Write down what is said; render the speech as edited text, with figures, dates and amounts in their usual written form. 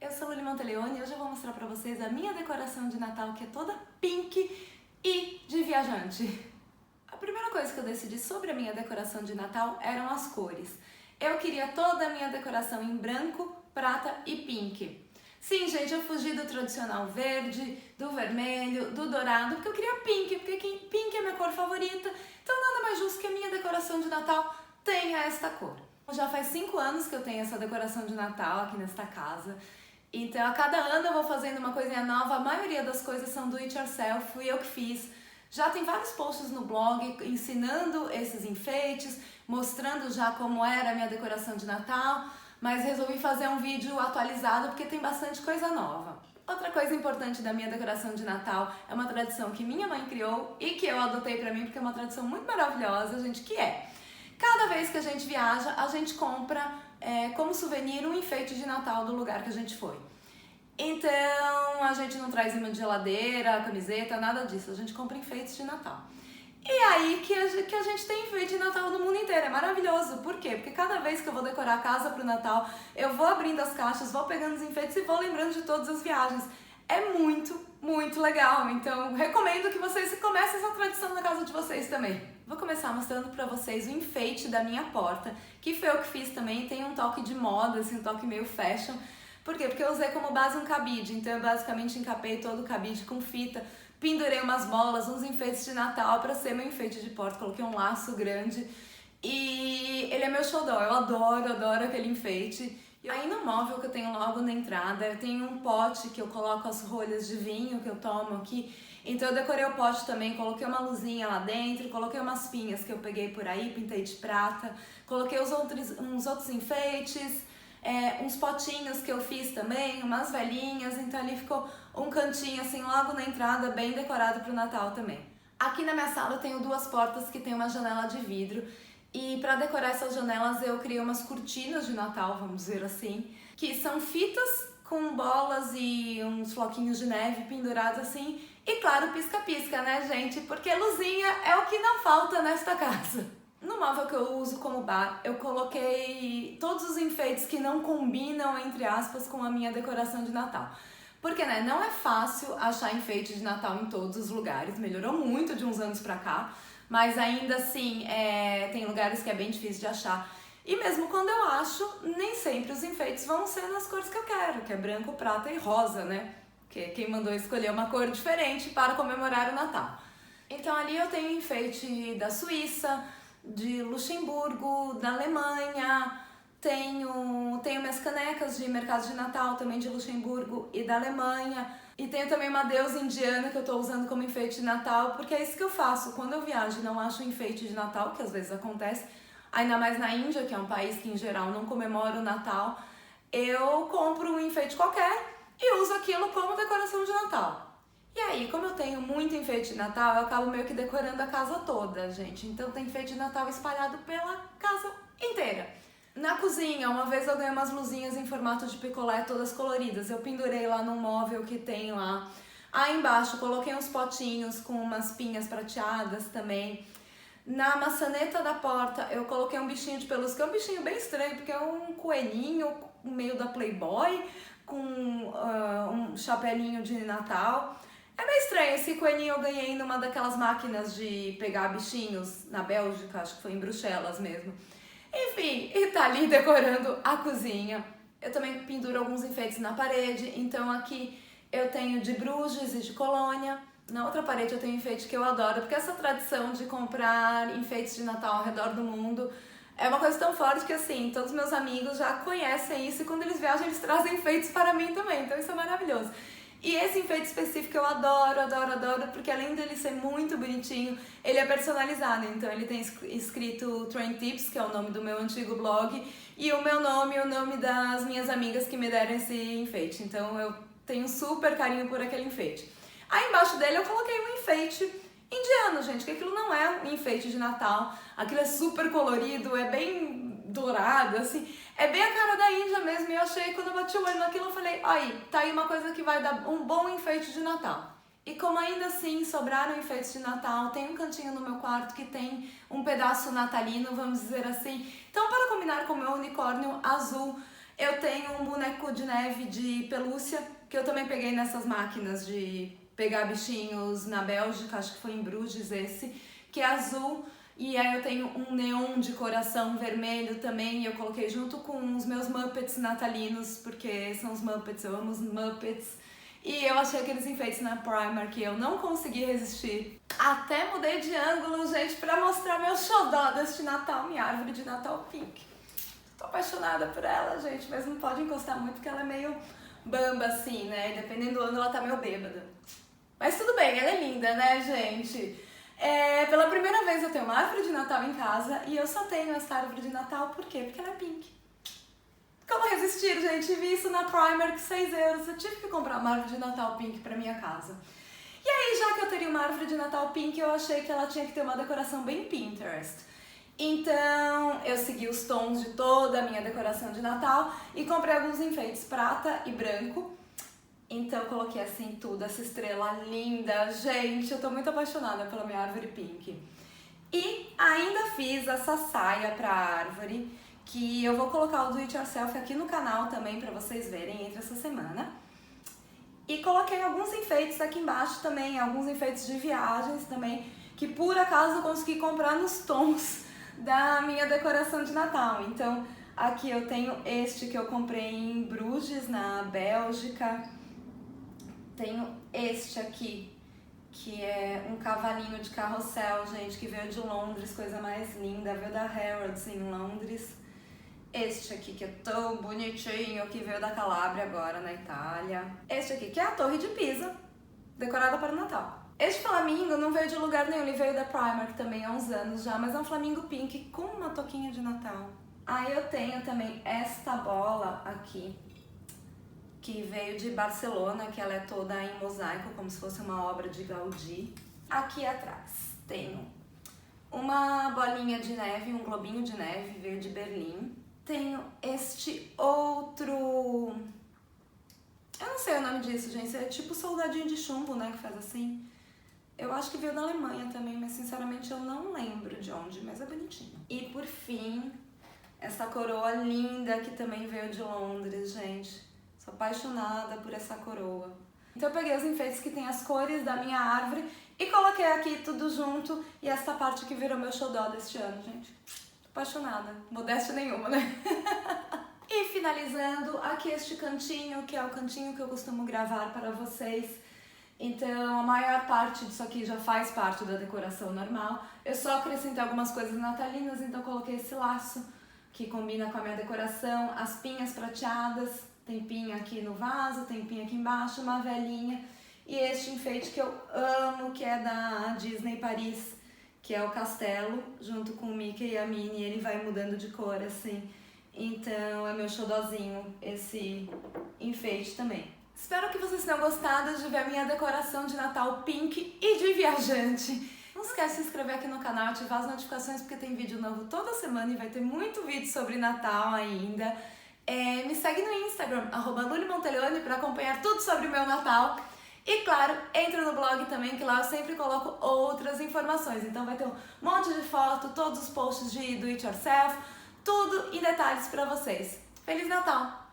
eu sou a Luli Monteleone e hoje eu vou mostrar pra vocês a minha decoração de Natal, que é toda pink e de viajante. A primeira coisa que eu decidi sobre a minha decoração de Natal eram as cores. Eu queria toda a minha decoração em branco, prata e pink. Sim, gente, eu fugi do tradicional verde, do vermelho, do dourado, porque eu queria pink, porque pink é minha cor favorita, então nada mais justo que a minha decoração de Natal tenha esta cor. Já faz 5 anos que eu tenho essa decoração de Natal aqui nesta casa, então a cada ano eu vou fazendo uma coisinha nova, a maioria das coisas são do it yourself, fui eu que fiz. Já tem vários posts no blog ensinando esses enfeites, mostrando já como era a minha decoração de Natal, mas resolvi fazer um vídeo atualizado porque tem bastante coisa nova. Outra coisa importante da minha decoração de Natal é uma tradição que minha mãe criou e que eu adotei pra mim porque é uma tradição muito maravilhosa, gente, que é: cada vez que a gente viaja, a gente compra como souvenir um enfeite de Natal do lugar que a gente foi. Então a gente não traz imã de geladeira, camiseta, nada disso, a gente compra enfeites de Natal. E aí que a gente tem enfeite de Natal no mundo inteiro, é maravilhoso. Por quê? Porque cada vez que eu vou decorar a casa pro Natal, eu vou abrindo as caixas, vou pegando os enfeites e vou lembrando de todas as viagens. É muito, muito legal, então recomendo que vocês comecem essa tradição na casa de vocês também. Vou começar mostrando pra vocês o enfeite da minha porta, que foi eu que fiz também, tem um toque de moda, assim, um toque meio fashion. Por quê? Porque eu usei como base um cabide, então eu basicamente encapei todo o cabide com fita, pendurei umas bolas, uns enfeites de Natal pra ser meu enfeite de porta, coloquei um laço grande e ele é meu xodó, eu adoro aquele enfeite. E aí no móvel que eu tenho logo na entrada, eu tenho um pote que eu coloco as rolhas de vinho que eu tomo aqui, então eu decorei o pote também, coloquei uma luzinha lá dentro, coloquei umas pinhas que eu peguei por aí, pintei de prata, coloquei uns outros enfeites, uns potinhos que eu fiz também, umas velhinhas, então ali ficou um cantinho assim logo na entrada, bem decorado pro Natal também. Aqui na minha sala eu tenho 2 portas que tem uma janela de vidro e para decorar essas janelas eu criei umas cortinas de Natal, vamos dizer assim, que são fitas com bolas e uns floquinhos de neve pendurados assim e claro, pisca-pisca, né, gente? Porque luzinha é o que não falta nesta casa. No móvel que eu uso como bar, eu coloquei todos os enfeites que não combinam, entre aspas, com a minha decoração de Natal. Porque, né, não é fácil achar enfeite de Natal em todos os lugares, melhorou muito de uns anos pra cá, mas ainda assim tem lugares que é bem difícil de achar. E mesmo quando eu acho, nem sempre os enfeites vão ser nas cores que eu quero, que é branco, prata e rosa, né? Porque quem mandou escolher uma cor diferente para comemorar o Natal. Então ali eu tenho enfeite da Suíça, de Luxemburgo, da Alemanha, tenho minhas canecas de mercado de Natal também de Luxemburgo e da Alemanha, e tenho também uma deusa indiana que eu tô usando como enfeite de Natal, porque é isso que eu faço, quando eu viajo e não acho um enfeite de Natal, que às vezes acontece, ainda mais na Índia, que é um país que em geral não comemora o Natal, eu compro um enfeite qualquer e uso aquilo como decoração de Natal. E aí, como eu tenho muito enfeite de Natal, eu acabo meio que decorando a casa toda, gente. Então tem enfeite de Natal espalhado pela casa inteira. Na cozinha, uma vez eu ganhei umas luzinhas em formato de picolé, todas coloridas. Eu pendurei lá num móvel que tem lá. Aí embaixo coloquei uns potinhos com umas pinhas prateadas também. Na maçaneta da porta eu coloquei um bichinho de pelúcia, que é um bichinho bem estranho, porque é um coelhinho meio da Playboy, com um chapelinho de Natal. É meio estranho, esse coelhinho eu ganhei numa daquelas máquinas de pegar bichinhos na Bélgica, acho que foi em Bruxelas mesmo. Enfim, e tá ali decorando a cozinha. Eu também penduro alguns enfeites na parede, então aqui eu tenho de Bruges e de Colônia. Na outra parede eu tenho enfeite que eu adoro, porque essa tradição de comprar enfeites de Natal ao redor do mundo é uma coisa tão forte que assim, todos meus amigos já conhecem isso e quando eles viajam eles trazem enfeites para mim também, então isso é maravilhoso. E esse enfeite específico eu adoro, porque além dele ser muito bonitinho, ele é personalizado. Então ele tem escrito Train Tips, que é o nome do meu antigo blog, e o meu nome e o nome das minhas amigas que me deram esse enfeite. Então eu tenho super carinho por aquele enfeite. Aí embaixo dele eu coloquei um enfeite indiano, gente, que aquilo não é um enfeite de Natal. Aquilo é super colorido, é bem dourado, assim, é bem a cara da Índia mesmo, e eu achei, quando eu bati o olho naquilo, eu falei, aí, tá aí uma coisa que vai dar um bom enfeite de Natal. E como ainda assim sobraram enfeites de Natal, tem um cantinho no meu quarto que tem um pedaço natalino, vamos dizer assim. Então, para combinar com o meu unicórnio azul, Eu tenho um boneco de neve de pelúcia, que eu também peguei nessas máquinas de pegar bichinhos na Bélgica, acho que foi em Bruges esse, que é azul. E aí eu tenho um neon de coração vermelho também, e eu coloquei junto com os meus Muppets natalinos, porque são os Muppets, eu amo os Muppets. E eu achei aqueles enfeites na Primark que eu não consegui resistir. Até mudei de ângulo, gente, pra mostrar meu xodó deste Natal, minha árvore de Natal pink. Tô apaixonada por ela, gente, mas não pode encostar muito porque ela é meio bamba assim, né? E dependendo do ângulo ela tá meio bêbada. Mas tudo bem, ela é linda, né, gente? Pela primeira vez eu tenho uma árvore de Natal em casa e eu só tenho essa árvore de Natal, por quê? Porque ela é pink. Como resistir, gente? Vi isso na Primark, 6 euros. Eu tive que comprar uma árvore de Natal pink pra minha casa. E aí, já que eu teria uma árvore de Natal pink, eu achei que ela tinha que ter uma decoração bem Pinterest. Então, eu segui os tons de toda a minha decoração de Natal e comprei alguns enfeites prata e branco. Então, eu coloquei assim tudo, essa estrela linda. Gente, eu tô muito apaixonada pela minha árvore pink. E ainda fiz essa saia pra árvore, que eu vou colocar o Do It Yourself aqui no canal também pra vocês verem entre essa semana. E coloquei alguns enfeites aqui embaixo também, alguns enfeites de viagens também, que por acaso eu consegui comprar nos tons da minha decoração de Natal. Então, aqui eu tenho este que eu comprei em Bruges, na Bélgica. Tenho este aqui, que é um cavalinho de carrossel, gente, que veio de Londres, coisa mais linda, veio da Harrods em Londres. Este aqui, que é tão bonitinho, que veio da Calábria agora, na Itália. Este aqui, que é a Torre de Pisa, decorada para o Natal. Este flamingo não veio de lugar nenhum, ele veio da Primark também há uns anos já, mas é um flamingo pink com uma toquinha de Natal. Aí eu tenho também esta bola aqui, que veio de Barcelona, que ela é toda em mosaico, como se fosse uma obra de Gaudí. Aqui atrás tenho uma bolinha de neve, um globinho de neve, veio de Berlim. Tenho este outro... eu não sei o nome disso, gente, é tipo soldadinho de chumbo, né, que faz assim. Eu acho que veio da Alemanha também, mas sinceramente eu não lembro de onde, mas é bonitinho. E por fim, essa coroa linda que também veio de Londres, gente. Sou apaixonada por essa coroa. Então eu peguei os enfeites que tem as cores da minha árvore e coloquei aqui tudo junto. E essa parte que virou meu xodó deste ano, gente. Tô apaixonada. Modéstia nenhuma, né? E finalizando, aqui este cantinho, que é o cantinho que eu costumo gravar para vocês. Então a maior parte disso aqui já faz parte da decoração normal. Eu só acrescentei algumas coisas natalinas, então coloquei esse laço que combina com a minha decoração, as pinhas prateadas. Tem pinha aqui no vaso, tem pinha aqui embaixo, uma velinha. E este enfeite que eu amo, que é da Disney Paris, que é o castelo, junto com o Mickey e a Minnie. Ele vai mudando de cor, assim. Então é meu xodózinho esse enfeite também. Espero que vocês tenham gostado de ver a minha decoração de Natal pink e de viajante. Não esquece de se inscrever aqui no canal, ativar as notificações, porque tem vídeo novo toda semana e vai ter muito vídeo sobre Natal ainda. Me segue no Instagram, @lulimontaglione, para acompanhar tudo sobre o meu Natal. E claro, entra no blog também, que lá eu sempre coloco outras informações. Então vai ter um monte de foto, todos os posts de Do It Yourself, tudo em detalhes para vocês. Feliz Natal!